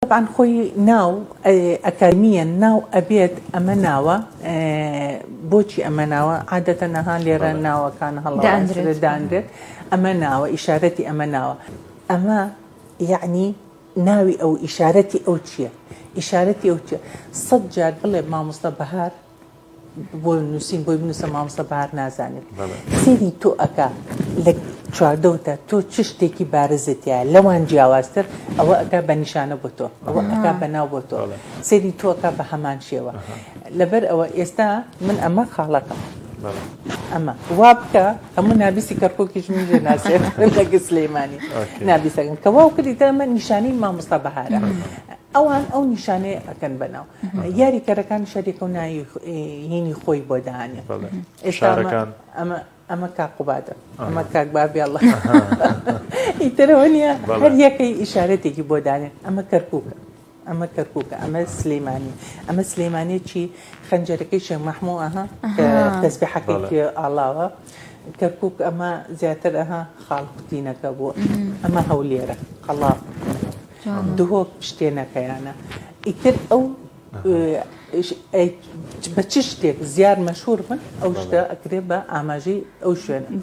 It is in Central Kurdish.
طبعا خوي ناو اكاديميا ناو ابيت امناوا بوتشي امناوا عاده انها ليرا ناوا كان هلا داندرت امناوا اشارتي امناوا اما يعني ناوي او اشارتي او تشيا اشارتي او تشيا صجاد بالله ما مصطبهار بۆ نووسین بۆی بنووسە مامۆستا بەهار نازانێت سێری تۆ ئەکا لە چواردەوتە تۆ چ شتێکی بارزتیە لەوان جیاوازتر ئەوە ئەکا بە نیشانە بۆ تۆ ئەوە ئەکا بەناو بۆ تۆ سێری تۆ ئەکا بە هەمان شێوە لەبەر ئەوە ئێستا من ئەمە خاڵەکەم ئەمە وا بکە هەموو نابیسی کەرکۆکیش منجێ ناسێت لەگە سلەیمانی نابیسەکەن کە واو کردیتە ئەمە نیشانەی مامۆستا بەهارە ئەوان ئەو نیشانەیە ئەکەن بەناو یاریکەرەکان شەریکە و هینی خۆی بۆ داهانێت ئێستا ئەمە کاقوبادە ئەمە کاک بابی ئەڵڵا ئیترەوە نییە هەر یەکەی ئیشارەتێکی بۆ دانێت ئەمە کەرکووکە ئەمە کەرکووکە ئەمە سلەیمانی ئەمە سلەیمانێکی خەنجەرەکەی شێخ مەحموو ئەها کە تەسبیحەکەی ئاڵاوە کەرکووک ئەمە زیاتر ئەها خاڵقوتینەکە بووە ئەمە هەولێرە قەڵاق دهۆک شتێنەکەیانە ئیتر ئەو بە چ شتێک زیاد مەشهور بن ئەو شتە ئەکرێ بە ئاماژەی ئەو شوێنە